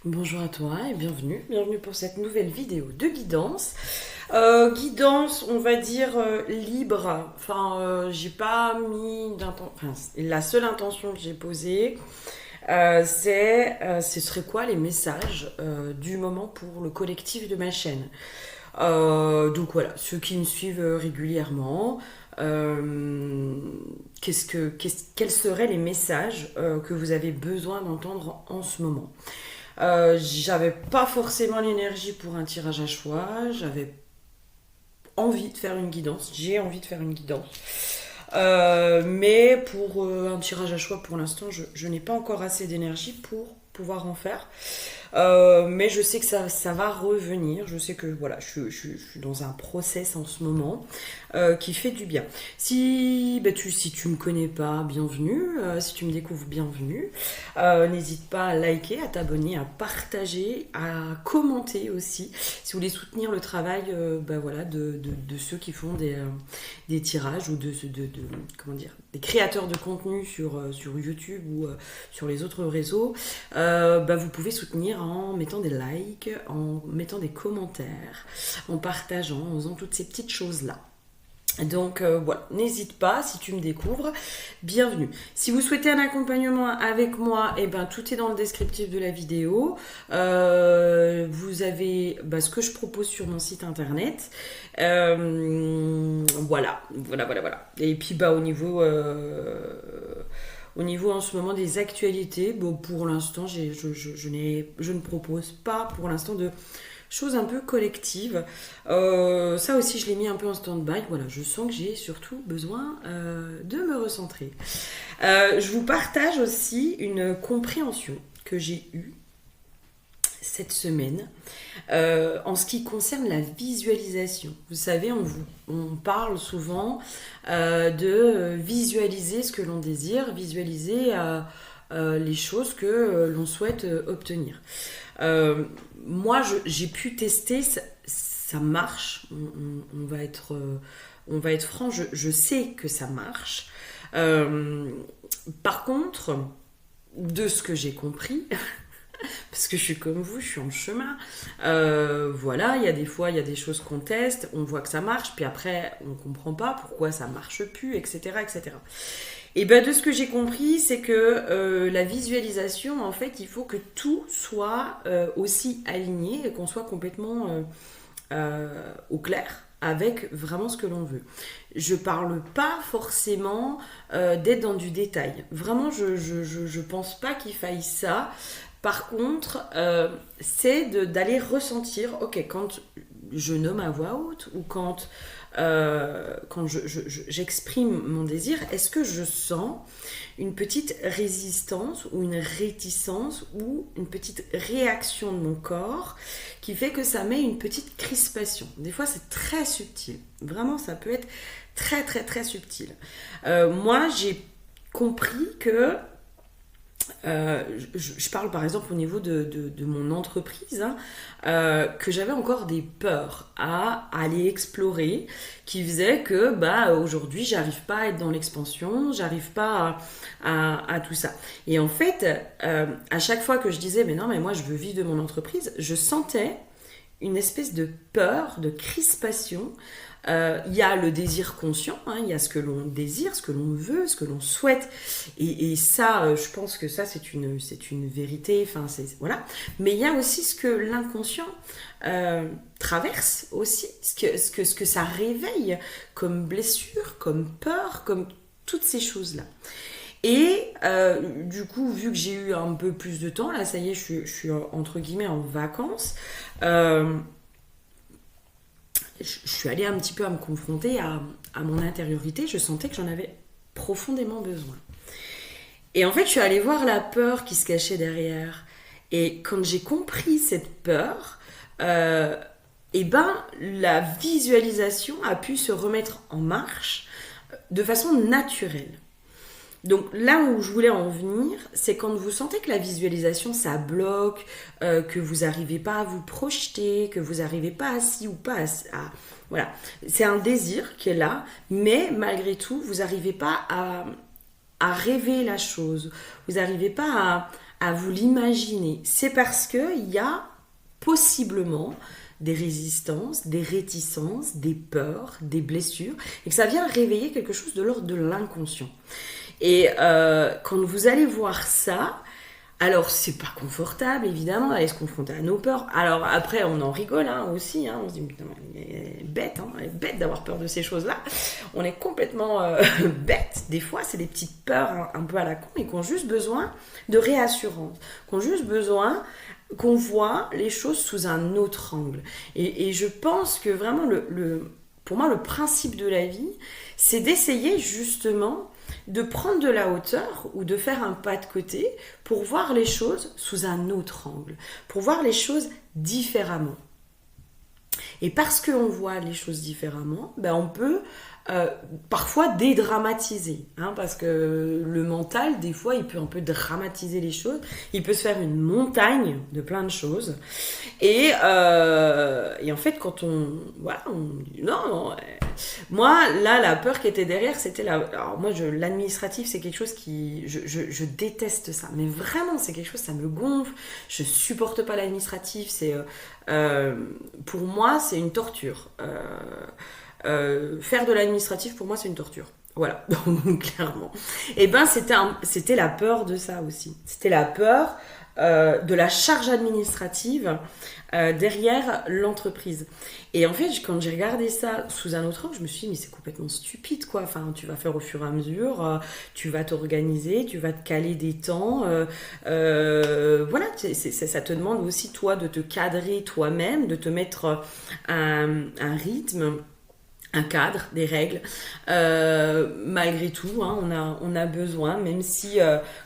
Bonjour à toi et bienvenue pour cette nouvelle vidéo de guidance. Guidance, on va dire libre. Enfin, j'ai pas mis d'intention. Enfin, la seule intention que j'ai posée, ce serait quoi les messages du moment pour le collectif de ma chaîne. Donc voilà, ceux qui me suivent régulièrement. Quels seraient les messages que vous avez besoin d'entendre en ce moment? J'avais pas forcément l'énergie pour un tirage à choix, j'avais envie de faire une guidance, j'ai envie de faire une guidance. Mais pour un tirage à choix, pour l'instant, je n'ai pas encore assez d'énergie pour pouvoir en faire. Mais je sais que ça va revenir. Je sais que voilà, je suis dans un process en ce moment qui fait du bien. Si tu me connais pas, bienvenue. Si tu me découvres, bienvenue. N'hésite pas à liker, à t'abonner, à partager, à commenter aussi. Si vous voulez soutenir le travail voilà, de ceux qui font des tirages ou comment dire, des créateurs de contenu sur YouTube ou sur les autres réseaux, vous pouvez soutenir en mettant des likes, en mettant des commentaires, en partageant, en faisant toutes ces petites choses-là. Donc voilà, n'hésite pas si tu me découvres, bienvenue. Si vous souhaitez un accompagnement avec moi, tout est dans le descriptif de la vidéo. Vous avez ce que je propose sur mon site internet. Voilà. Et puis au niveau en ce moment des actualités, pour l'instant, je ne propose pas pour l'instant de choses un peu collectives. Ça aussi, je l'ai mis un peu en stand-by. Voilà, je sens que j'ai surtout besoin de me recentrer. Je vous partage aussi une compréhension que j'ai eue cette semaine en ce qui concerne la visualisation. Vous savez, on parle souvent de visualiser ce que l'on désire, visualiser les choses que l'on souhaite obtenir. Moi, j'ai pu tester, ça marche. On va être franc, je sais que ça marche. Par contre, de ce que j'ai compris, parce que je suis comme vous, je suis en chemin. Voilà, il y a des fois, il y a des choses qu'on teste, on voit que ça marche, puis après, on comprend pas pourquoi ça marche plus, etc., etc. Et de ce que j'ai compris, c'est que la visualisation, en fait, il faut que tout soit aussi aligné et qu'on soit complètement au clair avec vraiment ce que l'on veut. Je parle pas forcément d'être dans du détail. Vraiment, je pense pas qu'il faille ça. Par contre, c'est d'aller ressentir, ok, quand je nomme à voix haute ou quand j'exprime mon désir, est-ce que je sens une petite résistance ou une réticence ou une petite réaction de mon corps qui fait que ça met une petite crispation. Des fois, c'est très subtil. Vraiment, ça peut être très, très, très subtil. Moi, j'ai compris que je parle par exemple au niveau de mon entreprise, que j'avais encore des peurs à aller explorer qui faisaient que aujourd'hui j'arrive pas à être dans l'expansion, j'arrive pas à tout ça. Et en fait, à chaque fois que je disais mais non mais moi je veux vivre de mon entreprise, je sentais une espèce de peur, de crispation. Il y a le désir conscient, il y a ce que l'on désire, ce que l'on veut, ce que l'on souhaite, et ça, je pense que ça c'est une vérité. Enfin, voilà. Mais il y a aussi ce que l'inconscient traverse aussi, ce que ça réveille comme blessure, comme peur, comme toutes ces choses là. Et du coup, vu que j'ai eu un peu plus de temps, là, ça y est, je suis entre guillemets en vacances. Je suis allée un petit peu à me confronter à mon intériorité. Je sentais que j'en avais profondément besoin. Et en fait, je suis allée voir la peur qui se cachait derrière. Et quand j'ai compris cette peur, la visualisation a pu se remettre en marche de façon naturelle. Donc là où je voulais en venir, c'est quand vous sentez que la visualisation ça bloque, que vous n'arrivez pas à vous projeter, que vous n'arrivez pas à ci ou pas voilà, c'est un désir qui est là, mais malgré tout, vous n'arrivez pas à rêver la chose, vous n'arrivez pas à vous l'imaginer, c'est parce qu'il y a possiblement des résistances, des réticences, des peurs, des blessures, et que ça vient réveiller quelque chose de l'ordre de l'inconscient. Et quand vous allez voir ça, alors c'est pas confortable évidemment d'aller se confronter à nos peurs. Alors après on en rigole aussi, on se dit putain, elle est bête d'avoir peur de ces choses-là. On est complètement bête. Des fois c'est des petites peurs un peu à la con et qu'on juste besoin de réassurance, qu'on juste besoin qu'on voit les choses sous un autre angle. Et je pense que vraiment pour moi le principe de la vie, c'est d'essayer justement de prendre de la hauteur ou de faire un pas de côté pour voir les choses sous un autre angle, pour voir les choses différemment. Et parce qu'on voit les choses différemment, on peut parfois dédramatiser, parce que le mental, des fois, il peut un peu dramatiser les choses, il peut se faire une montagne de plein de choses, et en fait, quand non, moi, là, la peur qui était derrière, c'était alors moi, l'administratif, c'est quelque chose qui, je déteste ça, mais vraiment, c'est quelque chose, ça me gonfle, je supporte pas l'administratif, c'est, pour moi, c'est une torture. Faire de l'administratif, pour moi, c'est une torture. Voilà, donc clairement. Et c'était la peur de ça aussi. C'était la peur de la charge administrative derrière l'entreprise. Et en fait, quand j'ai regardé ça sous un autre angle, je me suis dit, mais c'est complètement stupide, quoi. Enfin, tu vas faire au fur et à mesure, tu vas t'organiser, tu vas te caler des temps. Voilà, ça te demande aussi, toi, de te cadrer toi-même, de te mettre un rythme, un cadre, des règles. Malgré tout, on a besoin, même si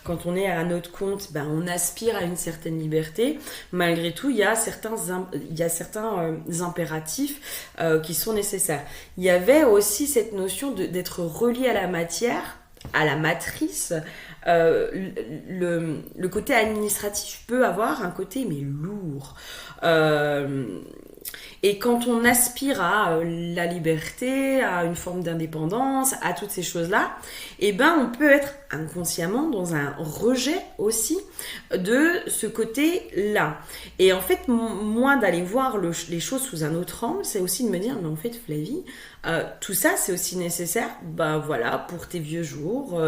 quand on est à notre compte, on aspire à une certaine liberté. Malgré tout, il y a certains impératifs qui sont nécessaires. Il y avait aussi cette notion d'être relié à la matière, à la matrice. Le côté administratif peut avoir un côté mais lourd. Et quand on aspire à la liberté, à une forme d'indépendance, à toutes ces choses-là, on peut être inconsciemment dans un rejet aussi de ce côté-là. Et en fait, moi, d'aller voir les choses sous un autre angle, c'est aussi de me dire, mais en fait, Flavie, tout ça, c'est aussi nécessaire, pour tes vieux jours,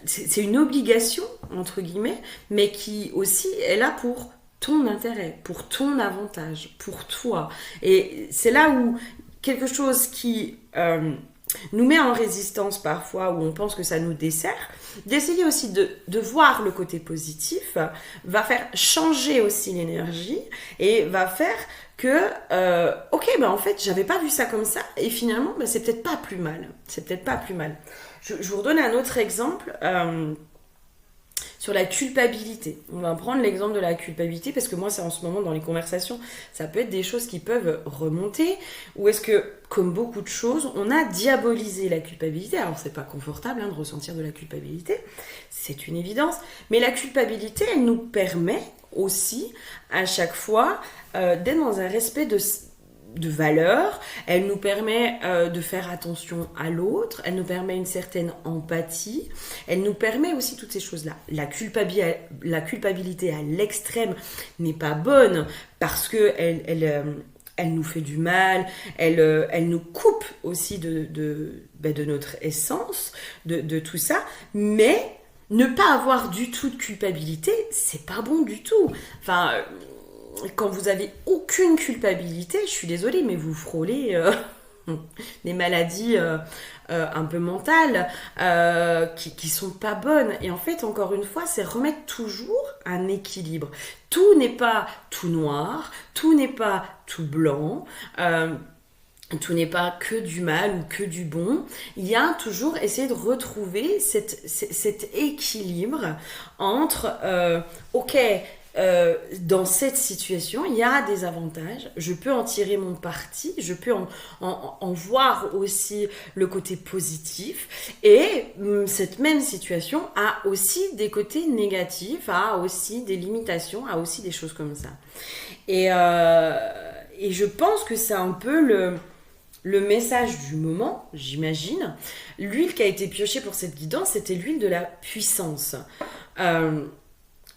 c'est une obligation, entre guillemets, mais qui aussi est là pour ton intérêt, pour ton avantage, pour toi. Et c'est là où quelque chose qui nous met en résistance parfois, où on pense que ça nous dessert, d'essayer aussi de voir le côté positif, va faire changer aussi l'énergie et va faire que, en fait, j'avais pas vu ça comme ça, et finalement, c'est peut-être pas plus mal. C'est peut-être pas plus mal. Je vous redonne un autre exemple. Sur la culpabilité. On va prendre l'exemple de la culpabilité parce que moi, c'est en ce moment dans les conversations, ça peut être des choses qui peuvent remonter ou est-ce que, comme beaucoup de choses, on a diabolisé la culpabilité. Alors, c'est pas confortable de ressentir de la culpabilité, c'est une évidence, mais la culpabilité, elle nous permet aussi, à chaque fois, d'être dans un respect de valeur, elle nous permet de faire attention à l'autre, elle nous permet une certaine empathie, elle nous permet aussi toutes ces choses-là. La culpabilité à l'extrême n'est pas bonne parce que elle nous fait du mal, elle nous coupe aussi de notre essence, de tout ça, mais ne pas avoir du tout de culpabilité, c'est pas bon du tout. Enfin, quand vous avez aucune culpabilité, je suis désolée, mais vous frôlez des maladies un peu mentales qui sont pas bonnes. Et en fait, encore une fois, c'est remettre toujours un équilibre. Tout n'est pas tout noir, tout n'est pas tout blanc. Tout n'est pas que du mal ou que du bon. Il y a toujours essayer de retrouver cet équilibre entre dans cette situation, il y a des avantages, je peux en tirer mon parti, je peux en voir aussi le côté positif, et cette même situation a aussi des côtés négatifs, a aussi des limitations, a aussi des choses comme ça. Et je pense que c'est un peu le message du moment, j'imagine. L'huile qui a été piochée pour cette guidance, c'était l'huile de la puissance. Euh,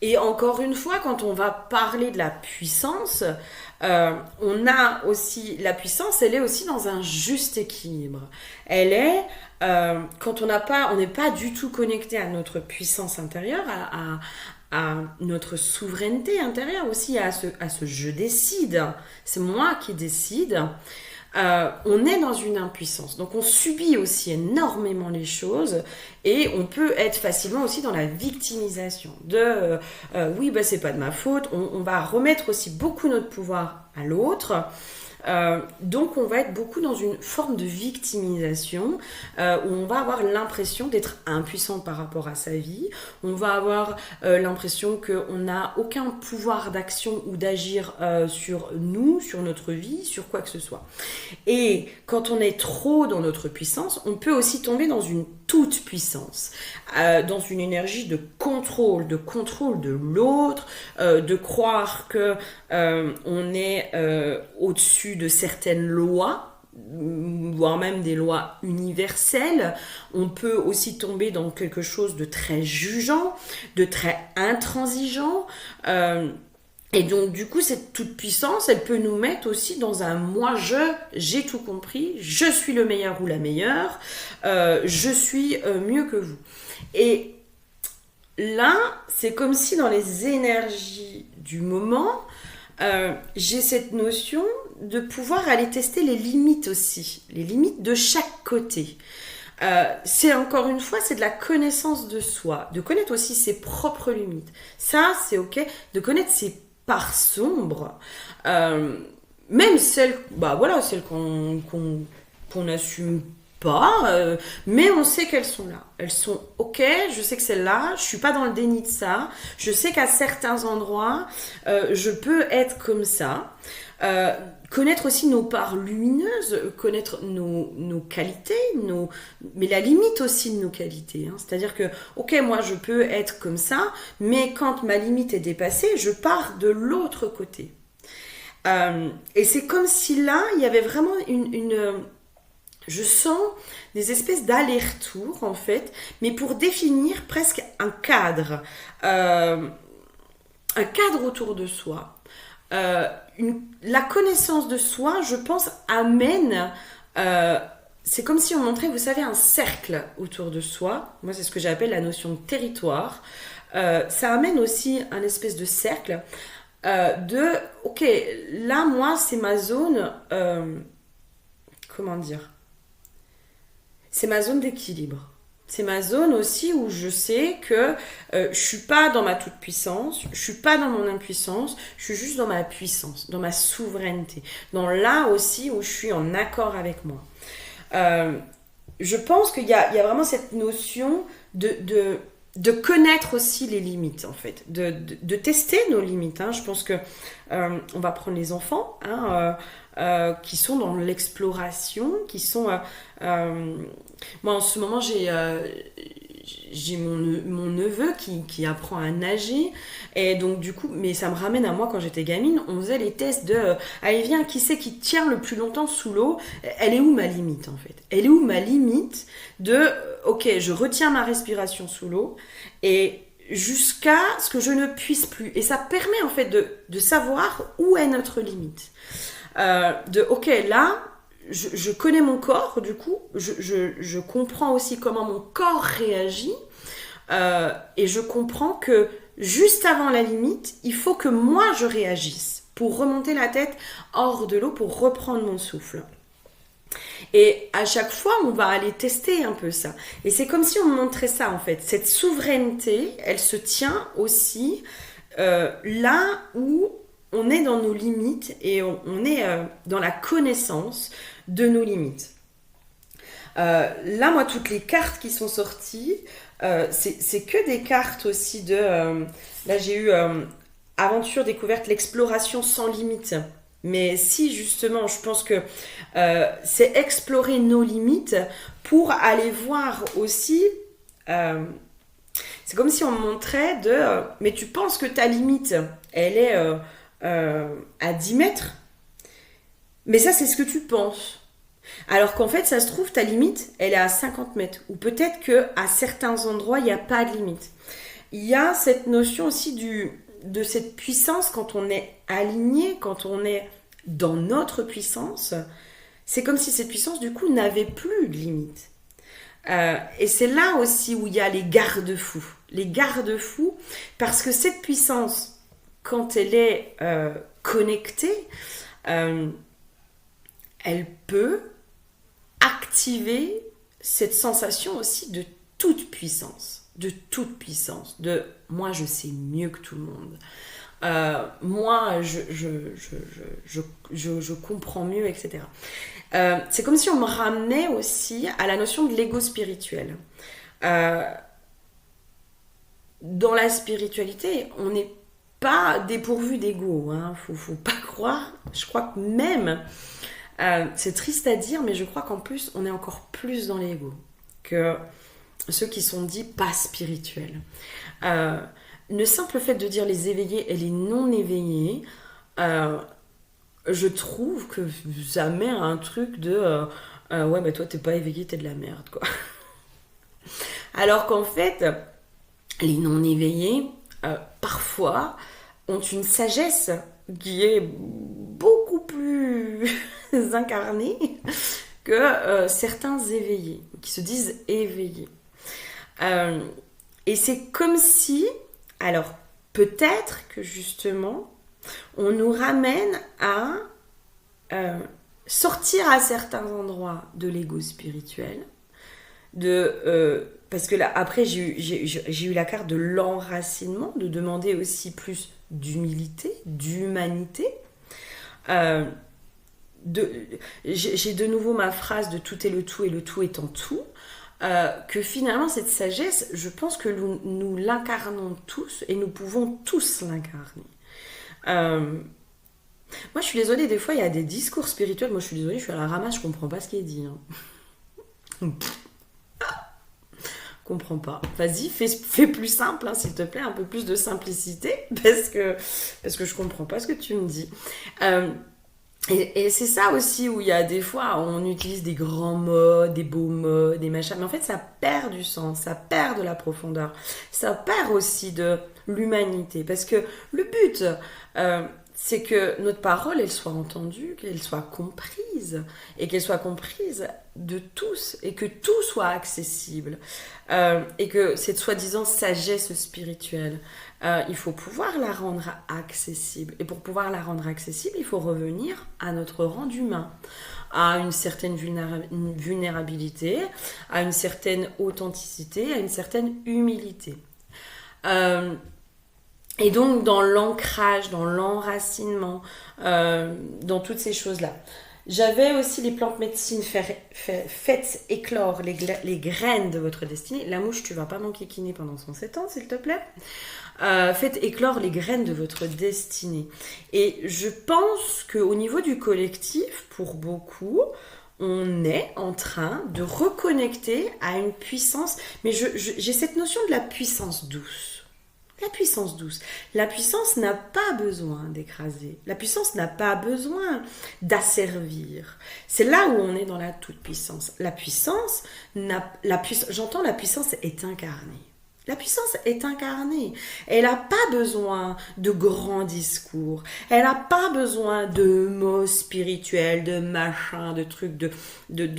et encore une fois, quand on va parler de la puissance, on a aussi la puissance, elle est aussi dans un juste équilibre. Elle est quand on n'est pas du tout connecté à notre puissance intérieure, à notre souveraineté intérieure aussi, à ce je décide, c'est moi qui décide. On est dans une impuissance. Donc on subit aussi énormément les choses et on peut être facilement aussi dans la victimisation de oui, bah, c'est pas de ma faute. On va remettre aussi beaucoup notre pouvoir à l'autre. Donc on va être beaucoup dans une forme de victimisation où on va avoir l'impression d'être impuissant par rapport à sa vie, on va avoir l'impression qu'on n'a aucun pouvoir d'action ou d'agir sur nous, sur notre vie, sur quoi que ce soit. Et quand on est trop dans notre puissance, on peut aussi tomber dans une toute puissance, dans une énergie de contrôle de l'autre, de croire que on est au-dessus de certaines lois, voire même des lois universelles. On peut aussi tomber dans quelque chose de très jugeant, de très intransigeant. Et donc, du coup, cette toute-puissance, elle peut nous mettre aussi dans un j'ai tout compris, je suis le meilleur ou la meilleure, je suis mieux que vous. Et là, c'est comme si dans les énergies du moment, j'ai cette notion de pouvoir aller tester les limites aussi, les limites de chaque côté. C'est encore une fois, c'est de la connaissance de soi, de connaître aussi ses propres limites. Ça, c'est ok, de connaître ses parts sombres, même celles, bah voilà, celles qu'on n'assume pas, mais on sait qu'elles sont là. Elles sont ok, je sais que celle-là, je suis pas dans le déni de ça, je sais qu'à certains endroits, je peux être comme ça. Connaître aussi nos parts lumineuses, connaître nos qualités, mais la limite aussi de nos qualités. Hein. C'est-à-dire que, ok, moi je peux être comme ça, mais quand ma limite est dépassée, je pars de l'autre côté. Et c'est comme si là, il y avait vraiment je sens des espèces d'aller-retour en fait, mais pour définir presque un cadre autour de soi. La connaissance de soi, je pense, amène... c'est comme si on montrait, vous savez, un cercle autour de soi. Moi, c'est ce que j'appelle la notion de territoire. Ça amène aussi un espèce de cercle ok, là, moi, c'est ma zone... comment dire? C'est ma zone d'équilibre. C'est ma zone aussi où je sais que je suis pas dans ma toute puissance, je suis pas dans mon impuissance, je suis juste dans ma puissance, dans ma souveraineté, dans là aussi où je suis en accord avec moi. Je pense qu'il y a vraiment cette notion de connaître aussi les limites en fait, de tester nos limites. Hein. Je pense que on va prendre les enfants. Hein, qui sont dans l'exploration, qui sont... moi, en ce moment, j'ai mon neveu qui apprend à nager, et donc du coup, mais ça me ramène à moi quand j'étais gamine, on faisait les tests de allez viens, qui c'est qui tient le plus longtemps sous l'eau, elle est où ma limite en fait, elle est où ma limite de ok, je retiens ma respiration sous l'eau et jusqu'à ce que je ne puisse plus, et ça permet en fait de savoir où est notre limite. Ok, là, je connais mon corps, du coup, je comprends aussi comment mon corps réagit, et je comprends que juste avant la limite, il faut que moi je réagisse pour remonter la tête hors de l'eau, pour reprendre mon souffle. Et à chaque fois, on va aller tester un peu ça. Et c'est comme si on montrait ça, en fait. Cette souveraineté, elle se tient aussi là où on est dans nos limites et on est dans la connaissance de nos limites. Là, moi, toutes les cartes qui sont sorties, c'est que des cartes aussi de... là, j'ai eu aventure, découverte, l'exploration sans limite. Mais si, justement, je pense que c'est explorer nos limites pour aller voir aussi... c'est comme si on montrait mais tu penses que ta limite, elle est... à 10 mètres, mais ça c'est ce que tu penses. Alors qu'en fait, ça se trouve, ta limite, elle est à 50 mètres. Ou peut-être qu'à certains endroits, il n'y a pas de limite. Il y a cette notion aussi de cette puissance quand on est aligné, quand on est dans notre puissance. C'est comme si cette puissance, du coup, n'avait plus de limite. Et c'est là aussi où il y a les garde-fous. Les garde-fous, parce que cette puissance, quand elle est connectée, elle peut activer cette sensation aussi de toute puissance, de moi je sais mieux que tout le monde, moi je comprends mieux, etc. C'est comme si on me ramenait aussi à la notion de l'ego spirituel. Dans la spiritualité, on n'est pas dépourvu d'ego, hein. Faut pas croire. Je crois que même, c'est triste à dire, mais je crois qu'en plus, on est encore plus dans l'ego que ceux qui sont dits pas spirituels. Le simple fait de dire les éveillés et les non éveillés, je trouve que ça met un truc de ouais, mais toi t'es pas éveillé, t'es de la merde, quoi. Alors qu'en fait, les non éveillés, parfois, ont une sagesse qui est beaucoup plus incarnée que certains éveillés, qui se disent éveillés. Et c'est comme si, alors peut-être que justement, on nous ramène à sortir à certains endroits de l'ego spirituel, parce que là, après, j'ai eu la carte de l'enracinement, de demander aussi plus d'humilité, d'humanité. J'ai de nouveau ma phrase de tout est le tout et le tout étant tout. Que finalement, cette sagesse, je pense que nous l'incarnons tous et nous pouvons tous l'incarner. Moi, je suis désolée, des fois, il y a des discours spirituels. Moi, je suis désolée, je suis à la ramasse, je comprends pas ce qui est dit. Hein. Comprends pas. Vas-y, fais plus simple, hein, s'il te plaît, un peu plus de simplicité, parce que je comprends pas ce que tu me dis. Et c'est ça aussi où il y a des fois, on utilise des grands mots, des beaux mots, des machins, mais en fait, ça perd du sens, ça perd de la profondeur, ça perd aussi de l'humanité, parce que le but, c'est que notre parole, elle soit entendue, qu'elle soit comprise, et qu'elle soit comprise de tous, et que tout soit accessible, et que cette soi-disant sagesse spirituelle, il faut pouvoir la rendre accessible. Et pour pouvoir la rendre accessible, il faut revenir à notre rang d'humain, à une certaine vulnérabilité, à une certaine authenticité, à une certaine humilité. Et donc dans l'ancrage, dans l'enracinement, dans toutes ces choses-là. J'avais aussi les plantes médecines faites éclore les graines de votre destinée. La mouche, tu vas pas m'enquiquiner pendant 107 ans, s'il te plaît. Faites éclore les graines de votre destinée. Et je pense qu'au niveau du collectif, pour beaucoup, on est en train de reconnecter à une puissance. Mais j'ai cette notion de la puissance douce. La puissance douce. La puissance n'a pas besoin d'écraser. La puissance n'a pas besoin d'asservir. C'est là où on est dans la toute-puissance. J'entends la puissance est incarnée. La puissance est incarnée. Elle n'a pas besoin de grands discours. Elle n'a pas besoin de mots spirituels, de machins, de trucs, de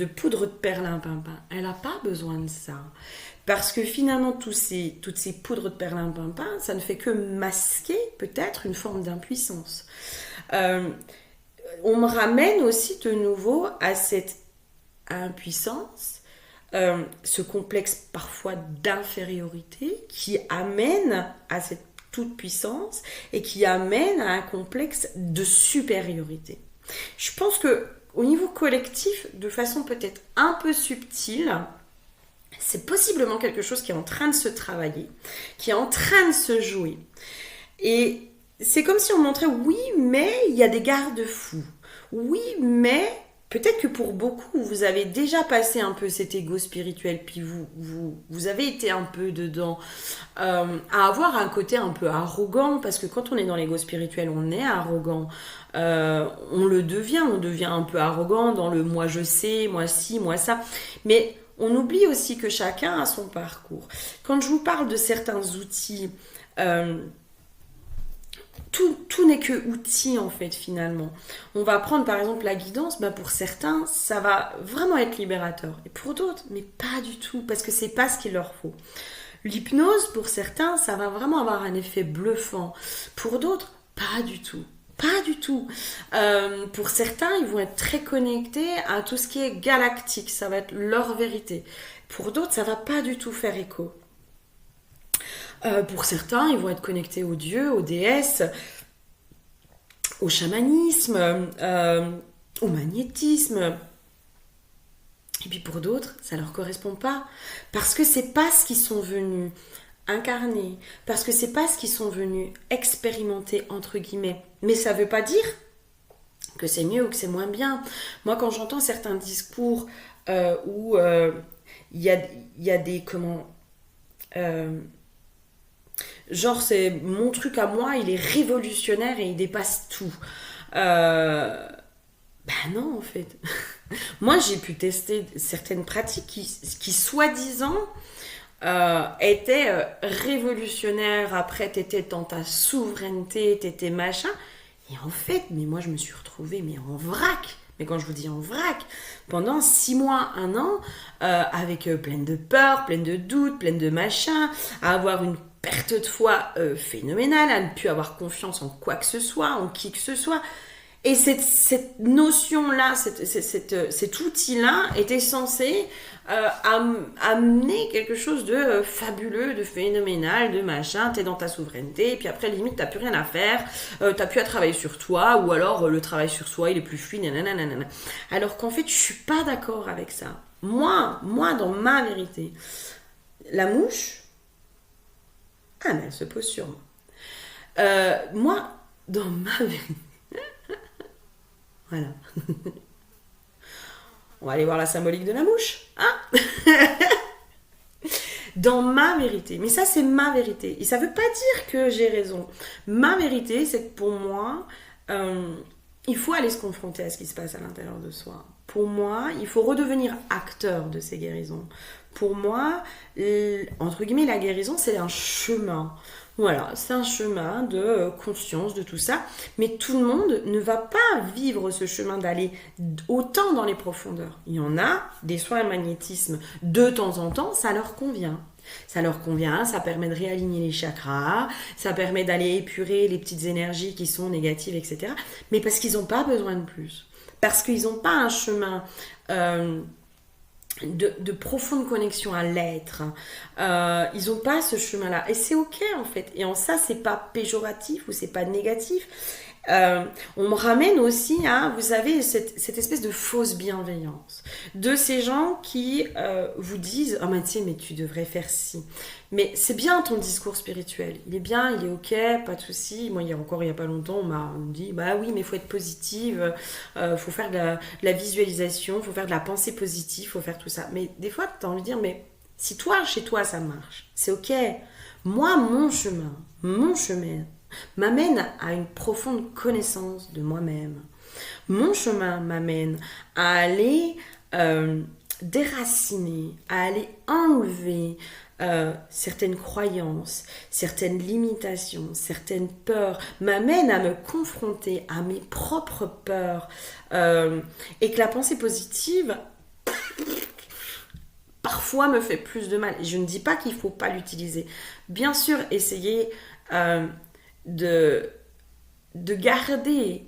poudre de perlimpinpin. Elle n'a pas besoin de ça. Parce que finalement, toutes ces poudres de perlimpinpin, ça ne fait que masquer peut-être une forme d'impuissance. On me ramène aussi de nouveau à cette impuissance, ce complexe parfois d'infériorité qui amène à cette toute-puissance et qui amène à un complexe de supériorité. Je pense que au niveau collectif, de façon peut-être un peu subtile, c'est possiblement quelque chose qui est en train de se travailler, qui est en train de se jouer. Et c'est comme si on montrait, oui, mais il y a des garde-fous. Oui, mais peut-être que pour beaucoup, vous avez déjà passé un peu cet ego spirituel, puis vous avez été un peu dedans, à avoir un côté un peu arrogant, parce que quand on est dans l'ego spirituel, on est arrogant. On devient un peu arrogant dans le moi je sais, moi ci, moi ça. Mais on oublie aussi que chacun a son parcours. Quand je vous parle de certains outils, tout n'est que outil en fait finalement. On va prendre par exemple la guidance, pour certains ça va vraiment être libérateur et pour d'autres mais pas du tout parce que c'est pas ce qu'il leur faut. L'hypnose pour certains ça va vraiment avoir un effet bluffant, pour d'autres pas du tout. Pas du tout. Pour certains, ils vont être très connectés à tout ce qui est galactique. Ça va être leur vérité. Pour d'autres, ça va pas du tout faire écho. Pour certains, ils vont être connectés aux dieux, aux déesses, au chamanisme, au magnétisme. Et puis pour d'autres, ça leur correspond pas. Parce que c'est pas ce qu'ils sont venus incarner. Parce que c'est pas ce qu'ils sont venus expérimenter, entre guillemets. Mais ça veut pas dire que c'est mieux ou que c'est moins bien. Moi, quand j'entends certains discours où il y a des... genre, c'est mon truc à moi, il est révolutionnaire et il dépasse tout. Non, en fait. Moi, j'ai pu tester certaines pratiques qui soi-disant, étaient révolutionnaires. Après, t'étais dans ta souveraineté, t'étais machin. Et en fait, mais moi, je me suis retrouvée en vrac. Mais quand je vous dis en vrac, pendant 6 mois, 1 an, avec pleine de peur, pleine de doutes, pleine de machin, à avoir une perte de foi phénoménale, à ne plus avoir confiance en quoi que ce soit, en qui que ce soit. Et cette notion-là, cet outil-là était censé amener quelque chose de fabuleux, de phénoménal, de machin. T'es dans ta souveraineté, et puis après, limite, t'as plus rien à faire, t'as plus à travailler sur toi, ou alors le travail sur soi, il est plus fluide, nanana. Alors qu'en fait, je suis pas d'accord avec ça. Moi, dans ma vérité, la mouche, mais elle se pose sur moi. Moi, dans ma vérité, voilà. On va aller voir la symbolique de la mouche. Hein. Dans ma vérité. Mais ça, c'est ma vérité. Et ça ne veut pas dire que j'ai raison. Ma vérité, c'est que pour moi, il faut aller se confronter à ce qui se passe à l'intérieur de soi. Pour moi, il faut redevenir acteur de ces guérisons. Pour moi, entre guillemets, la guérison, c'est un chemin. Voilà, c'est un chemin de conscience, de tout ça. Mais tout le monde ne va pas vivre ce chemin d'aller autant dans les profondeurs. Il y en a, des soins de magnétisme, de temps en temps, ça leur convient. Ça leur convient, ça permet de réaligner les chakras, ça permet d'aller épurer les petites énergies qui sont négatives, etc. Mais parce qu'ils n'ont pas besoin de plus. Parce qu'ils n'ont pas un chemin... de profonde connexion à l'être. Ils n'ont pas ce chemin-là. Et c'est ok, en fait. Et en ça, c'est pas péjoratif ou c'est pas négatif. On me ramène aussi à, vous savez, cette espèce de fausse bienveillance. De ces gens qui vous disent « Oh, mais tu devrais faire ci. » Mais c'est bien ton discours spirituel. Il est bien, il est ok, pas de souci. Moi, il y a pas longtemps, on m'a dit « Bah oui, mais il faut être positive, faut faire de la visualisation, faut faire de la pensée positive, faut faire tout ça. » Mais des fois, tu as envie de dire « Mais si toi, chez toi, ça marche, c'est ok. Moi, mon chemin m'amène à une profonde connaissance de moi-même. Mon chemin m'amène à aller déraciner, à aller enlever certaines croyances, certaines limitations, certaines peurs, m'amène à me confronter à mes propres peurs et que la pensée positive parfois me fait plus de mal. Et je ne dis pas qu'il ne faut pas l'utiliser. Bien sûr, essayez de garder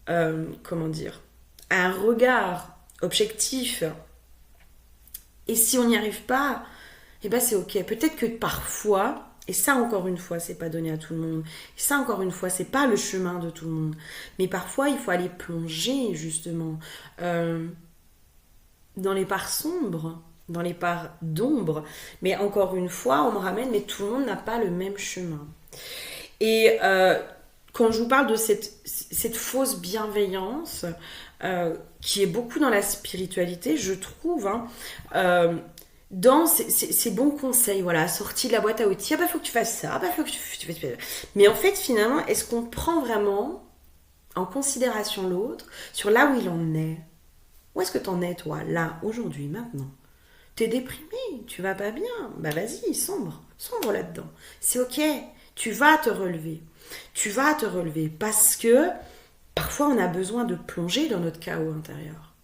un regard objectif. Et si on n'y arrive pas, c'est ok. Peut-être que parfois, et ça encore une fois, c'est pas donné à tout le monde, et ça encore une fois, c'est pas le chemin de tout le monde, mais parfois il faut aller plonger justement dans les parts sombres, dans les parts d'ombre. Mais encore une fois, on me ramène, mais tout le monde n'a pas le même chemin. Et quand je vous parle de cette fausse bienveillance, qui est beaucoup dans la spiritualité, je trouve, hein, dans ces bons conseils, voilà, sortis de la boîte à outils, ah bah faut que tu fasses ça, ah bah faut que tu fasses ça. Mais en fait, finalement, est-ce qu'on prend vraiment en considération l'autre sur là où il en est? Où est-ce que t'en es, toi, là, aujourd'hui, maintenant? T'es déprimé, tu vas pas bien, bah vas-y, sombre là-dedans. C'est ok, tu vas te relever. Tu vas te relever parce que parfois on a besoin de plonger dans notre chaos intérieur.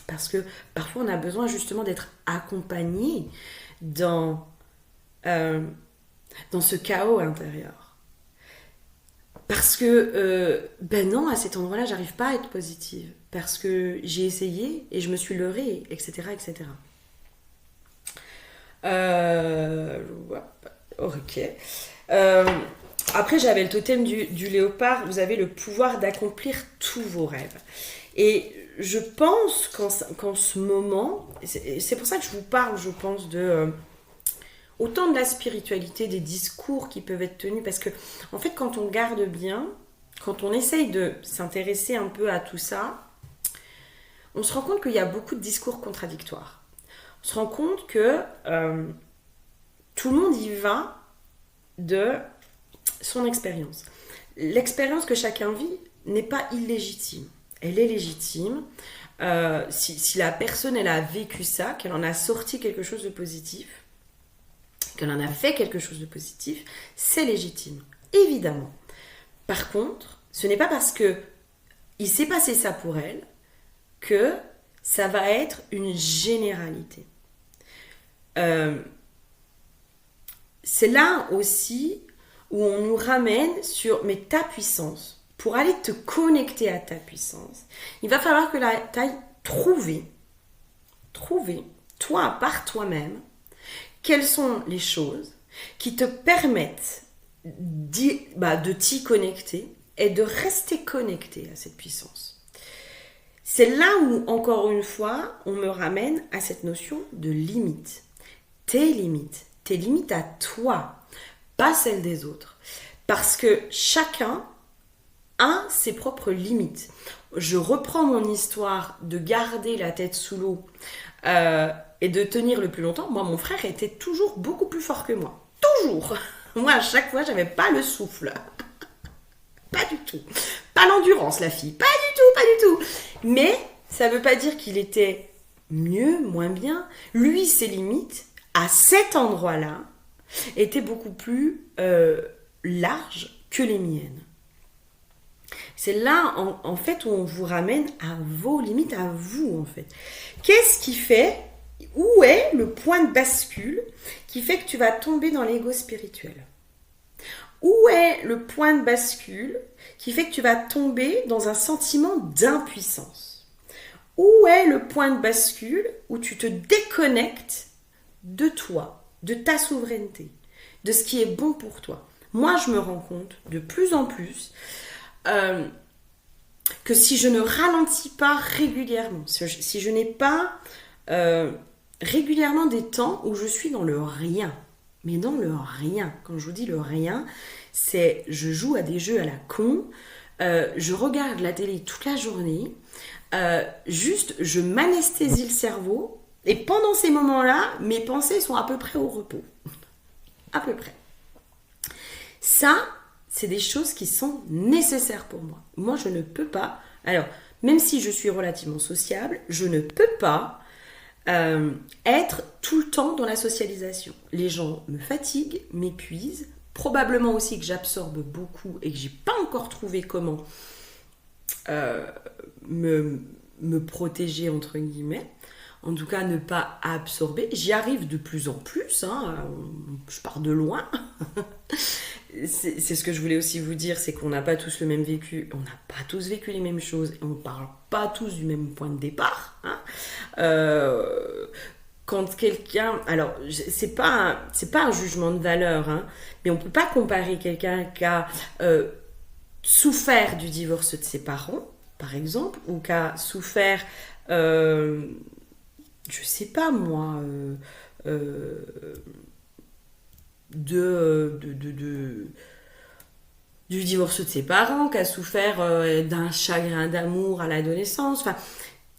Parce que parfois on a besoin justement d'être accompagné dans, euh, dans ce chaos intérieur. Parce que, ben non, à cet endroit-là, j'arrive pas à être positive. Parce que j'ai essayé et je me suis leurrée, etc., etc. Euh, ok. Euh, Après, j'avais le totem du léopard. Vous avez le pouvoir d'accomplir tous vos rêves. Et je pense qu'en ce moment, c'est pour ça que je vous parle, je pense, de autant de la spiritualité, des discours qui peuvent être tenus. Parce que, en fait, quand on garde bien, quand on essaye de s'intéresser un peu à tout ça, on se rend compte qu'il y a beaucoup de discours contradictoires. On se rend compte que tout le monde y va de son expérience. L'expérience que chacun vit n'est pas illégitime. Elle est légitime. Si la personne elle a vécu ça, qu'elle en a sorti quelque chose de positif, qu'elle en a fait quelque chose de positif, c'est légitime. Évidemment. Par contre, ce n'est pas parce que il s'est passé ça pour elle que ça va être une généralité. Euh, c'est là aussi où on nous ramène sur mais ta puissance. Pour aller te connecter à ta puissance, il va falloir que tu ailles trouver, toi, par toi-même, quelles sont les choses qui te permettent de t'y connecter et de rester connecté à cette puissance. C'est là où, encore une fois, on me ramène à cette notion de limite. Tes limites à toi, pas celles des autres. Parce que chacun a ses propres limites. Je reprends mon histoire de garder la tête sous l'eau et de tenir le plus longtemps. Moi, mon frère était toujours beaucoup plus fort que moi. Toujours. Moi, à chaque fois, j'avais pas le souffle. Pas du tout. Pas l'endurance, la fille. Pas du tout, pas du tout. Mais ça veut pas dire qu'il était mieux, moins bien. Lui, ses limites, à cet endroit-là, étaient beaucoup plus larges que les miennes. C'est là, en fait, où on vous ramène à vos limites, à vous, en fait. Qu'est-ce qui fait, où est le point de bascule qui fait que tu vas tomber dans l'ego spirituel? Où est le point de bascule qui fait que tu vas tomber dans un sentiment d'impuissance? Où est le point de bascule où tu te déconnectes de toi, de ta souveraineté, de ce qui est bon pour toi? Moi, je me rends compte de plus en plus que si je ne ralentis pas régulièrement, si je n'ai pas régulièrement des temps où je suis dans le rien, mais dans le rien, quand je vous dis le rien, c'est je joue à des jeux à la con, je regarde la télé toute la journée, juste je m'anesthésie le cerveau, et pendant ces moments-là, mes pensées sont à peu près au repos. À peu près. Ça, c'est des choses qui sont nécessaires pour moi. Moi, je ne peux pas. Alors, même si je suis relativement sociable, je ne peux pas être tout le temps dans la socialisation. Les gens me fatiguent, m'épuisent. Probablement aussi que j'absorbe beaucoup et que j'ai pas encore trouvé comment me protéger, entre guillemets. En tout cas, ne pas absorber. J'y arrive de plus en plus. Hein. Je pars de loin. C'est ce que je voulais aussi vous dire, c'est qu'on n'a pas tous le même vécu, on n'a pas tous vécu les mêmes choses, et on ne parle pas tous du même point de départ. Hein. Quand quelqu'un... Alors, c'est pas un jugement de valeur, hein, mais on ne peut pas comparer quelqu'un qui a souffert du divorce de ses parents, par exemple, ou qui a souffert, je sais pas moi, de du divorce de ses parents, qui a souffert d'un chagrin d'amour à l'adolescence. Enfin,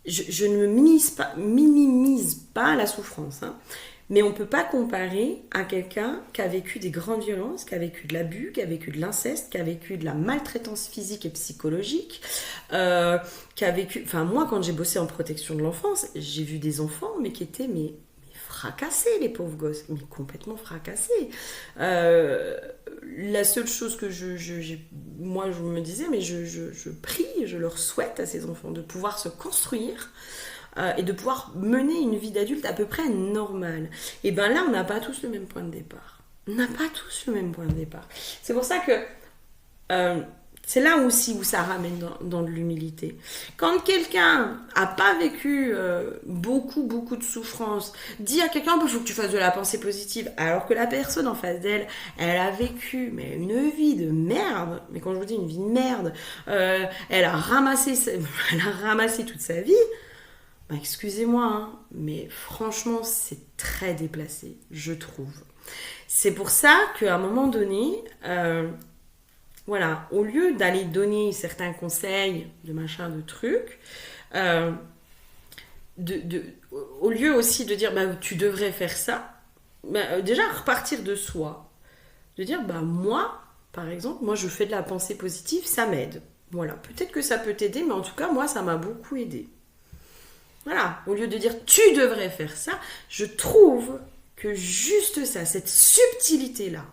je ne minimise pas la souffrance, hein. Mais on ne peut pas comparer à quelqu'un qui a vécu des grandes violences, qui a vécu de l'abus, qui a vécu de l'inceste, qui a vécu de la maltraitance physique et psychologique, qui a vécu... Enfin, moi, quand j'ai bossé en protection de l'enfance, j'ai vu des enfants, mais qui étaient fracassés, les pauvres gosses, mais complètement fracassés. La seule chose que moi, je me disais, mais je prie, je leur souhaite à ces enfants de pouvoir se construire et de pouvoir mener une vie d'adulte à peu près normale. Et bien là, on n'a pas tous le même point de départ. On n'a pas tous le même point de départ. C'est pour ça que c'est là aussi où ça ramène dans de l'humilité. Quand quelqu'un n'a pas vécu beaucoup de souffrance, dit à quelqu'un, il faut que tu fasses de la pensée positive, alors que la personne en face d'elle, elle a vécu mais une vie de merde. Mais quand je vous dis une vie de merde, elle a ramassé toute sa vie. Bah, excusez-moi, hein, mais franchement, c'est très déplacé, je trouve. C'est pour ça qu'à un moment donné, voilà, au lieu d'aller donner certains conseils, de machin, de trucs, au lieu aussi de dire, bah, tu devrais faire ça, bah, déjà repartir de soi. De dire, bah, moi, par exemple, moi, je fais de la pensée positive, ça m'aide. Voilà, peut-être que ça peut t'aider, mais en tout cas, moi, ça m'a beaucoup aidé. Voilà, au lieu de dire tu devrais faire ça, je trouve que juste ça, cette subtilité-là,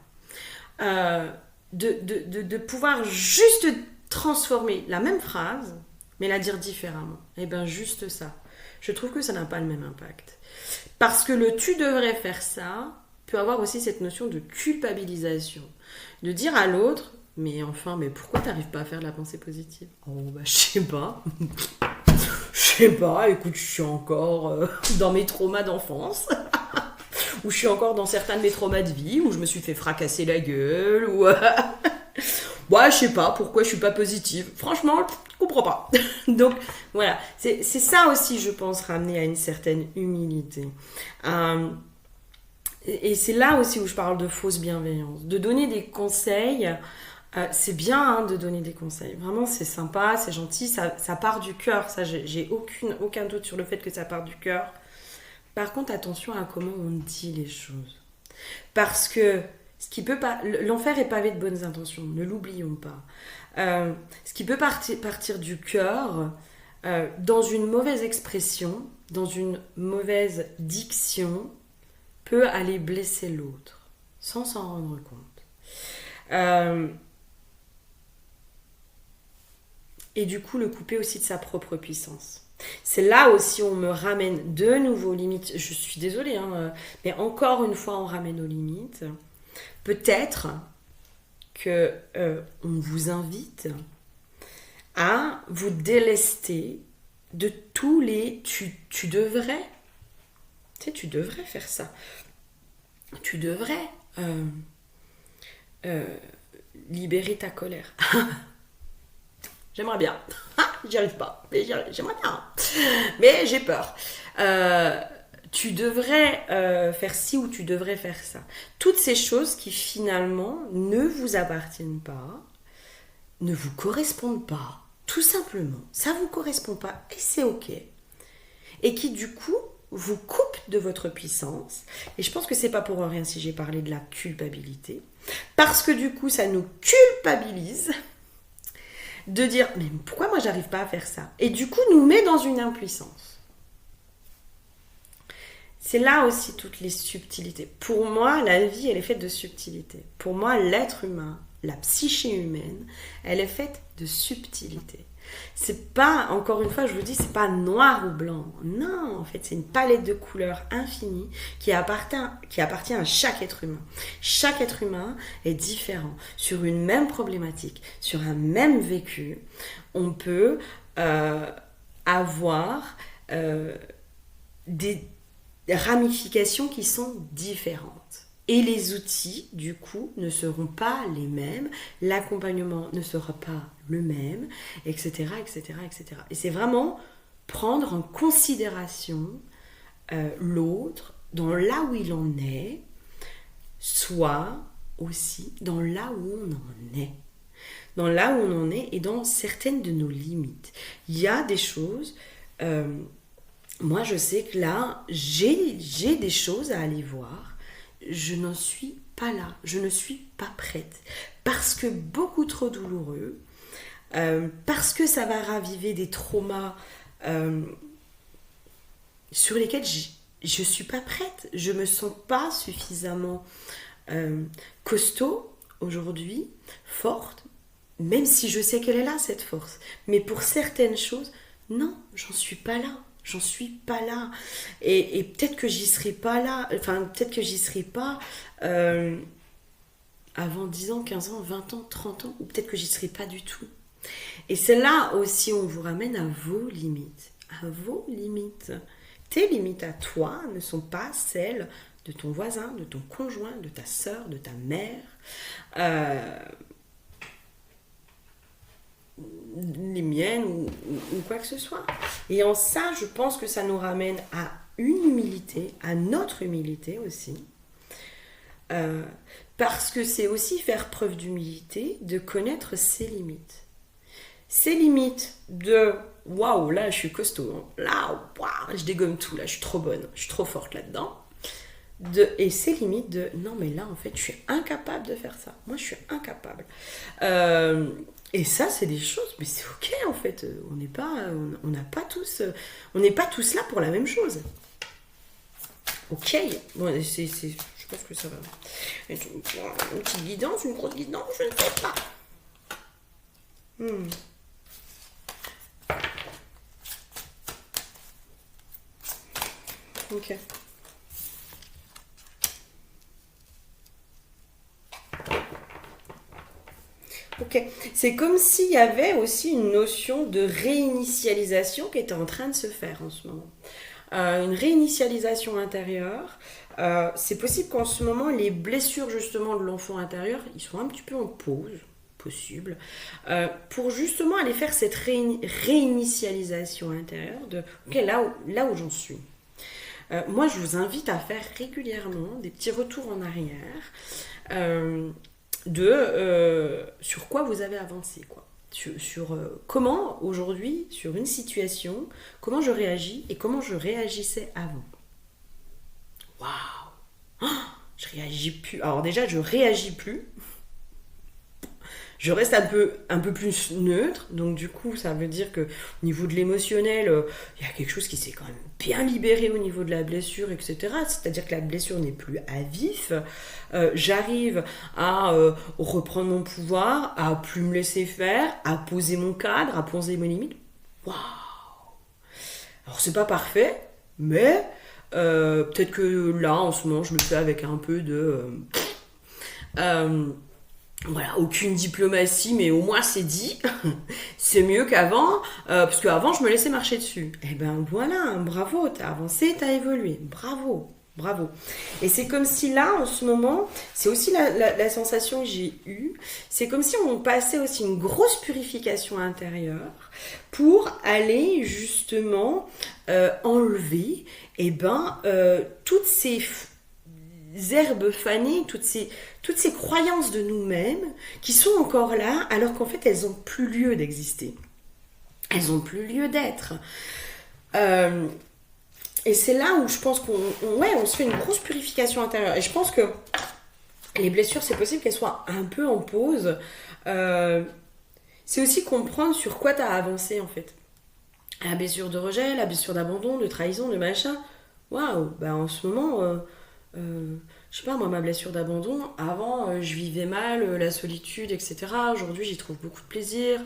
de pouvoir juste transformer la même phrase, mais la dire différemment, et bien juste ça, je trouve que ça n'a pas le même impact. Parce que le tu devrais faire ça peut avoir aussi cette notion de culpabilisation, de dire à l'autre, mais enfin, mais pourquoi t'arrives pas à faire de la pensée positive ? Oh, bah je sais pas. Je sais pas, écoute, je suis encore dans mes traumas d'enfance, ou je suis encore dans certains de mes traumas de vie, où je me suis fait fracasser la gueule, ou... ouais, je sais pas, pourquoi je suis pas positive. Franchement, je comprends pas. Donc, voilà, c'est ça aussi, je pense, ramener à une certaine humilité. Et c'est là aussi où je parle de fausse bienveillance, de donner des conseils. C'est bien hein, de donner des conseils. Vraiment, c'est sympa, c'est gentil, ça part du cœur. Ça, j'ai aucun doute sur le fait que ça part du cœur. Par contre, attention à comment on dit les choses. Parce que l'enfer est pavé de bonnes intentions, ne l'oublions pas. Ce qui peut partir du cœur, dans une mauvaise expression, dans une mauvaise diction, peut aller blesser l'autre, sans s'en rendre compte. Et du coup le couper aussi de sa propre puissance. C'est là aussi où on me ramène de nouveau aux limites. Je suis désolée, hein, mais encore une fois on ramène aux limites. Peut-être que on vous invite à vous délester de tous les tu devrais. Tu sais, tu devrais faire ça. Tu devrais libérer ta colère. J'aimerais bien. J'y arrive pas. Mais j'aimerais bien. Mais j'ai peur. Tu devrais faire ci ou tu devrais faire ça. Toutes ces choses qui finalement ne vous appartiennent pas, ne vous correspondent pas. Tout simplement. Ça ne vous correspond pas et c'est ok. Et qui du coup vous coupent de votre puissance. Et je pense que c'est pas pour rien si j'ai parlé de la culpabilité. Parce que du coup ça nous culpabilise. De dire, mais pourquoi moi j'arrive pas à faire ça ? Et du coup, nous met dans une impuissance. C'est là aussi toutes les subtilités. Pour moi, la vie, elle est faite de subtilités. Pour moi, l'être humain, la psyché humaine, elle est faite de subtilités. C'est pas, encore une fois, je vous dis, c'est pas noir ou blanc. Non, en fait, c'est une palette de couleurs infinie qui appartient à chaque être humain. Chaque être humain est différent. Sur une même problématique, sur un même vécu, on peut avoir des ramifications qui sont différentes. Et les outils, du coup, ne seront pas les mêmes, l'accompagnement ne sera pas le même, etc., etc., etc. Et c'est vraiment prendre en considération l'autre dans là où il en est, soit aussi dans là où on en est. dans là où on en est et dans certaines de nos limites. Il y a des choses, moi je sais que là, j'ai des choses à aller voir, je n'en suis pas là, je ne suis pas prête, parce que beaucoup trop douloureux, parce que ça va raviver des traumas sur lesquels je suis pas prête, je me sens pas suffisamment costaud aujourd'hui, forte, même si je sais qu'elle est là cette force. Mais pour certaines choses, non, j'en suis pas là. J'en suis pas là. Et peut-être que j'y serai pas là, enfin peut-être que j'y serai pas avant 10 ans, 15 ans, 20 ans, 30 ans, ou peut-être que j'y serai pas du tout. Et c'est là aussi où on vous ramène à vos limites. À vos limites. Tes limites à toi ne sont pas celles de ton voisin, de ton conjoint, de ta sœur, de ta mère, les miennes ou quoi que ce soit. Et en ça, je pense que ça nous ramène à une humilité, à notre humilité aussi. Parce que c'est aussi faire preuve d'humilité, de connaître ses limites. Ses limites de waouh, là je suis costaud, hein. Là waouh, je dégomme tout, là je suis trop bonne, je suis trop forte là-dedans. Et ses limites de non, mais là en fait je suis incapable de faire ça. Moi je suis incapable. Et ça, c'est des choses, mais c'est ok en fait. On n'est pas, on n'a pas tous, on n'est pas tous là pour la même chose. Ok, bon, je pense que ça va. Une petite guidance, une grosse guidance, je ne sais pas. Ok. Ok. C'est comme s'il y avait aussi une notion de réinitialisation qui était en train de se faire en ce moment. Une réinitialisation intérieure. C'est possible qu'en ce moment, les blessures justement de l'enfant intérieur, ils soient un petit peu en pause, possible, pour justement aller faire cette réinitialisation intérieure de ok, là où j'en suis. Moi, je vous invite à faire régulièrement des petits retours en arrière sur quoi vous avez avancé, quoi. Sur comment aujourd'hui, sur une situation, comment je réagis et comment je réagissais avant. Waouh! Je réagis plus. Alors déjà, je réagis plus. Je reste un peu plus neutre, donc du coup ça veut dire que au niveau de l'émotionnel, il y a quelque chose qui s'est quand même bien libéré au niveau de la blessure, etc. C'est-à-dire que la blessure n'est plus à vif. J'arrive à reprendre mon pouvoir, à plus me laisser faire, à poser mon cadre, à poser mes limites. Waouh! Alors c'est pas parfait, mais peut-être que là en ce moment je le fais avec un peu de... voilà, aucune diplomatie, mais au moins c'est dit. C'est mieux qu'avant, parce qu'avant je me laissais marcher dessus. Et ben voilà, bravo, t'as avancé, t'as évolué. Bravo, bravo. Et c'est comme si là, en ce moment, c'est aussi la sensation que j'ai eue, c'est comme si on passait aussi une grosse purification intérieure pour aller justement enlever toutes ces herbes fanées, toutes ces croyances de nous-mêmes qui sont encore là alors qu'en fait elles n'ont plus lieu d'exister. Elles n'ont plus lieu d'être. Et c'est là où je pense on se fait une grosse purification intérieure. Et je pense que les blessures, c'est possible qu'elles soient un peu en pause. C'est aussi comprendre sur quoi tu as avancé en fait. La blessure de rejet, la blessure d'abandon, de trahison, de machin. Waouh, en ce moment... je sais pas, moi, ma blessure d'abandon, avant, je vivais mal la solitude, etc. Aujourd'hui, j'y trouve beaucoup de plaisir.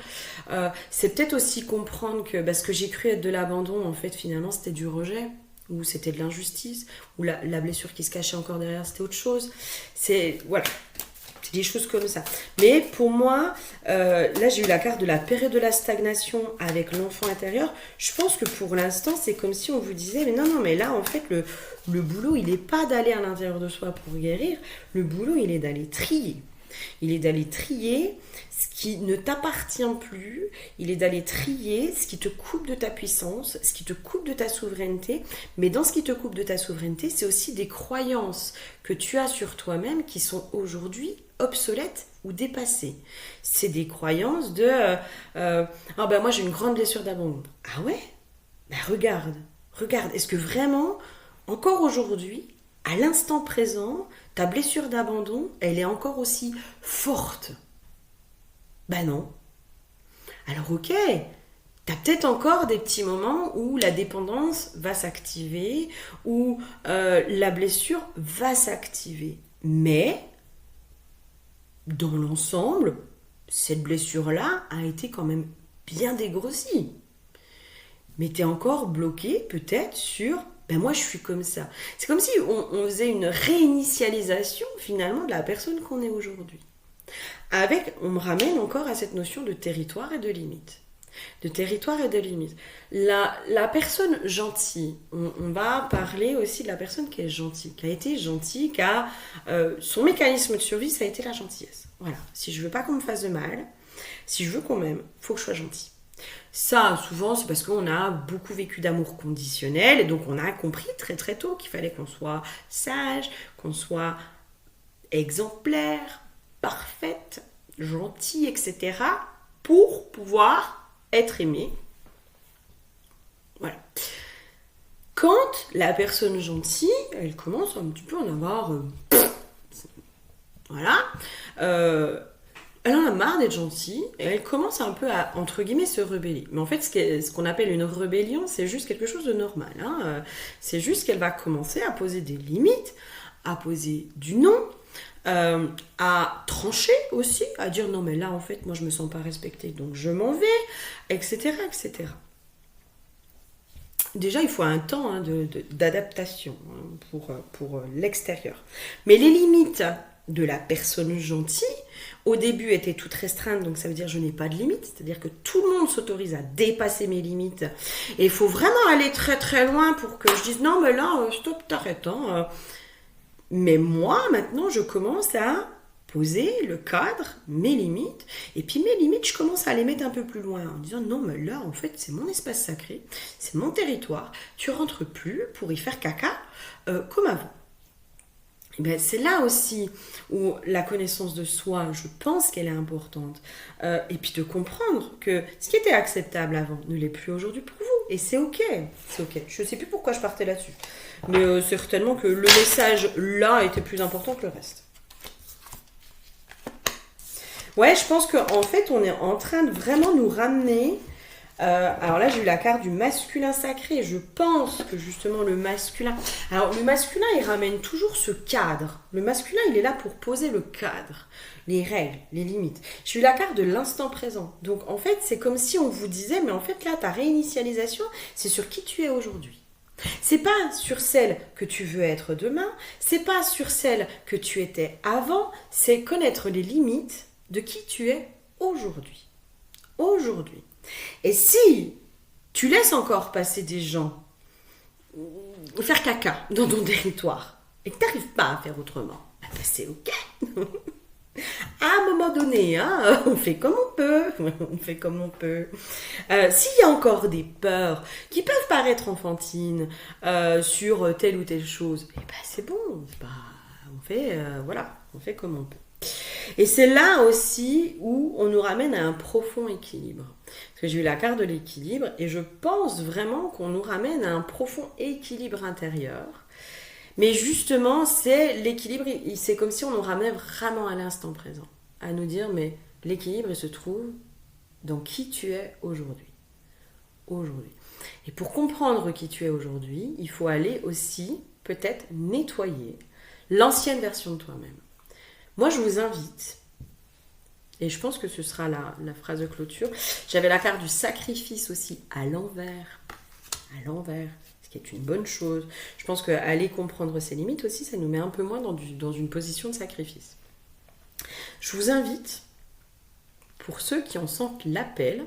C'est peut-être aussi comprendre que ce que j'ai cru être de l'abandon, en fait, finalement, c'était du rejet, ou c'était de l'injustice, ou la blessure qui se cachait encore derrière, c'était autre chose. Voilà, c'est des choses comme ça. Mais pour moi, là, j'ai eu la carte de la période de la stagnation avec l'enfant intérieur. Je pense que pour l'instant, c'est comme si on vous disait, mais non, mais là, en fait, le boulot, il n'est pas d'aller à l'intérieur de soi pour guérir. Le boulot, il est d'aller trier. Il est d'aller trier ce qui ne t'appartient plus. Il est d'aller trier ce qui te coupe de ta puissance, ce qui te coupe de ta souveraineté. Mais dans ce qui te coupe de ta souveraineté, c'est aussi des croyances que tu as sur toi-même qui sont aujourd'hui obsolètes ou dépassées. C'est des croyances de ah ben moi j'ai une grande blessure d'abandon. Ah ouais? Ben regarde, est-ce que vraiment, encore aujourd'hui, à l'instant présent, ta blessure d'abandon, elle est encore aussi forte? Ben non. Alors ok, t'as peut-être encore des petits moments où la dépendance va s'activer, où la blessure va s'activer. Mais, dans l'ensemble, cette blessure-là a été quand même bien dégrossie. Mais t'es encore bloqué peut-être sur ben moi je suis comme ça. C'est comme si on faisait une réinitialisation finalement de la personne qu'on est aujourd'hui. On me ramène encore à cette notion de territoire et de limite. De territoire et de limite. La personne gentille, on va parler aussi de la personne qui est gentille, qui a été gentille, son mécanisme de survie, ça a été la gentillesse. Voilà, si je veux pas qu'on me fasse de mal, si je veux qu'on m'aime, il faut que je sois gentille. Ça, souvent, c'est parce qu'on a beaucoup vécu d'amour conditionnel, et donc on a compris très très tôt qu'il fallait qu'on soit sage, qu'on soit exemplaire, parfaite, gentille, etc. pour pouvoir être aimé. Voilà. Quand la personne gentille, elle commence un petit peu à en avoir... voilà. Elle en a marre d'être gentille et elle commence un peu à, entre guillemets, se rebeller. Mais en fait, ce qu'on appelle une rébellion, c'est juste quelque chose de normal. C'est juste qu'elle va commencer à poser des limites, à poser du non, à trancher aussi, à dire non mais là en fait moi je me sens pas respectée donc je m'en vais, etc. etc. Déjà il faut un temps d'adaptation pour l'extérieur. Mais les limites de la personne gentille au début étaient toutes restreintes, donc ça veut dire je n'ai pas de limite, c'est-à-dire que tout le monde s'autorise à dépasser mes limites et il faut vraiment aller très très loin pour que je dise non mais là stop t'arrêtes Mais moi, maintenant, je commence à poser le cadre, mes limites. Et puis mes limites, je commence à les mettre un peu plus loin en disant non, mais là, en fait, c'est mon espace sacré, c'est mon territoire. Tu rentres plus pour y faire caca comme avant. Et bien, c'est là aussi où la connaissance de soi, je pense qu'elle est importante. Et puis de comprendre que ce qui était acceptable avant ne l'est plus aujourd'hui pour vous. Et c'est ok, c'est ok. Je ne sais plus pourquoi je partais là-dessus. Mais certainement que le message là était plus important que le reste. Ouais, je pense qu'en fait, on est en train de vraiment nous ramener... alors là, j'ai eu la carte du masculin sacré. Je pense que justement le masculin... Alors le masculin, il ramène toujours ce cadre. Le masculin, il est là pour poser le cadre, les règles, les limites. J'ai eu la carte de l'instant présent. Donc en fait, c'est comme si on vous disait, mais en fait là, ta réinitialisation, c'est sur qui tu es aujourd'hui. C'est pas sur celle que tu veux être demain, c'est pas sur celle que tu étais avant, c'est connaître les limites de qui tu es aujourd'hui. Aujourd'hui. Et si tu laisses encore passer des gens faire caca dans ton territoire et que tu n'arrives pas à faire autrement, ben c'est ok. À un moment donné, on fait comme on peut. On fait comme on peut. S'il y a encore des peurs qui peuvent paraître enfantines sur telle ou telle chose, eh ben c'est bon. On fait comme on peut. Et c'est là aussi où on nous ramène à un profond équilibre. Parce que j'ai eu la carte de l'équilibre et je pense vraiment qu'on nous ramène à un profond équilibre intérieur. Mais justement, c'est l'équilibre, c'est comme si on nous ramenait vraiment à l'instant présent. À nous dire, mais l'équilibre, il se trouve dans qui tu es aujourd'hui. Aujourd'hui. Et pour comprendre qui tu es aujourd'hui, il faut aller aussi peut-être nettoyer l'ancienne version de toi-même. Moi, je vous invite, et je pense que ce sera la phrase de clôture, j'avais la carte du sacrifice aussi à l'envers, ce qui est une bonne chose. Je pense qu'aller comprendre ses limites aussi, ça nous met un peu moins dans une position de sacrifice. Je vous invite, pour ceux qui en sentent l'appel,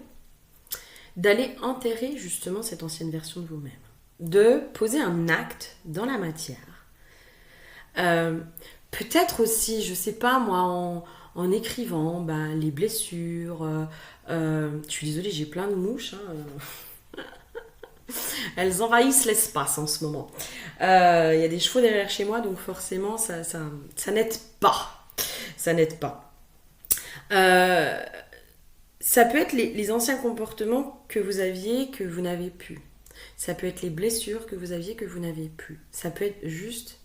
d'aller enterrer justement cette ancienne version de vous-même, de poser un acte dans la matière. Peut-être aussi, je sais pas moi, en écrivant les blessures. Je suis désolée, j'ai plein de mouches. Elles envahissent l'espace en ce moment. Il y a des chevaux derrière chez moi, donc forcément, ça n'aide pas. ça n'aide pas. Euh, Ça peut être les anciens comportements que vous aviez, que vous n'avez plus. Ça peut être les blessures que vous aviez, que vous n'avez plus. Ça peut être juste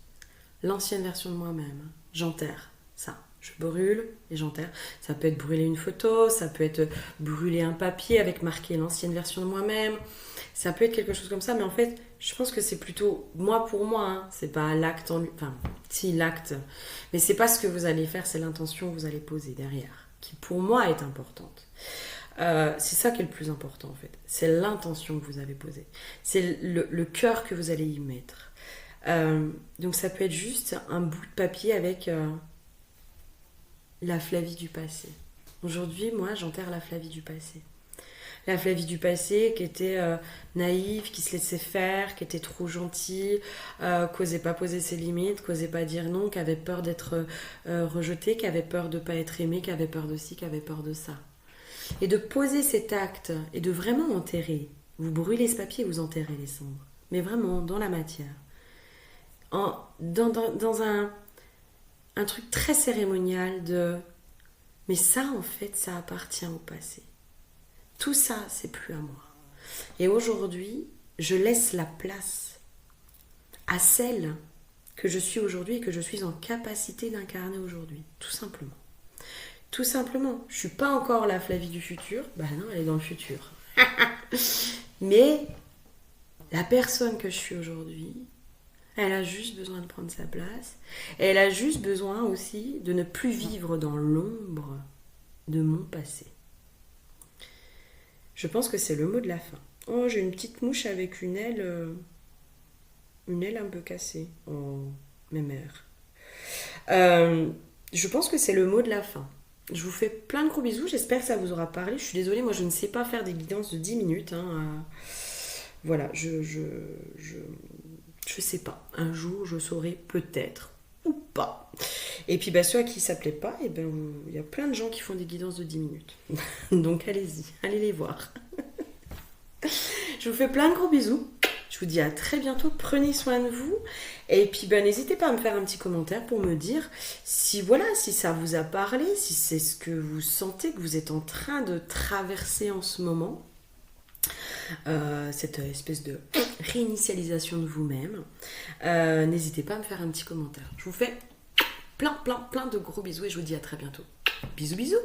l'ancienne version de moi-même. J'enterre ça. Je brûle et j'enterre. Ça peut être brûler une photo, ça peut être brûler un papier avec marqué l'ancienne version de moi-même. Ça peut être quelque chose comme ça, mais en fait, je pense que c'est plutôt moi pour moi. Hein. C'est pas l'acte en lui. Enfin, si l'acte. Mais c'est pas ce que vous allez faire, c'est l'intention que vous allez poser derrière, qui pour moi est importante. C'est ça qui est le plus important en fait. C'est l'intention que vous avez posée. C'est le cœur que vous allez y mettre. Donc ça peut être juste un bout de papier avec la Flavie du passé. Aujourd'hui, moi, j'enterre la Flavie du passé. La Flavie du passé qui était naïve, qui se laissait faire, qui était trop gentille, qui n'osait pas poser ses limites, qui n'osait pas dire non, qui avait peur d'être rejetée, qui avait peur de ne pas être aimée, qui avait peur de ci, qui avait peur de ça. Et de poser cet acte et de vraiment enterrer. Vous brûlez ce papier, vous enterrez les cendres. Mais vraiment, dans la matière. Dans un truc très cérémonial de... Mais ça, en fait, ça appartient au passé. Tout ça, c'est plus à moi. Et aujourd'hui, je laisse la place à celle que je suis aujourd'hui et que je suis en capacité d'incarner aujourd'hui. Tout simplement. Tout simplement. Je suis pas encore la Flavie du futur. Bah non, elle est dans le futur. Mais la personne que je suis aujourd'hui, elle a juste besoin de prendre sa place. Et elle a juste besoin aussi de ne plus vivre dans l'ombre de mon passé. Je pense que c'est le mot de la fin. Oh, j'ai une petite mouche avec une aile un peu cassée. Oh, mes mères. Je pense que c'est le mot de la fin. Je vous fais plein de gros bisous, j'espère que ça vous aura parlé. Je suis désolée, moi je ne sais pas faire des guidances de 10 minutes. Voilà, je sais pas. Un jour, je saurai peut-être ou pas. Et puis ceux à qui ça plaît pas, il y a plein de gens qui font des guidances de 10 minutes. Donc allez-y, allez les voir. Je vous fais plein de gros bisous. Je vous dis à très bientôt, prenez soin de vous. Et puis n'hésitez pas à me faire un petit commentaire pour me dire si ça vous a parlé, si c'est ce que vous sentez que vous êtes en train de traverser en ce moment. Cette espèce de réinitialisation de vous-même. N'hésitez pas à me faire un petit commentaire. Je vous fais plein de gros bisous et je vous dis à très bientôt. Bisous bisous.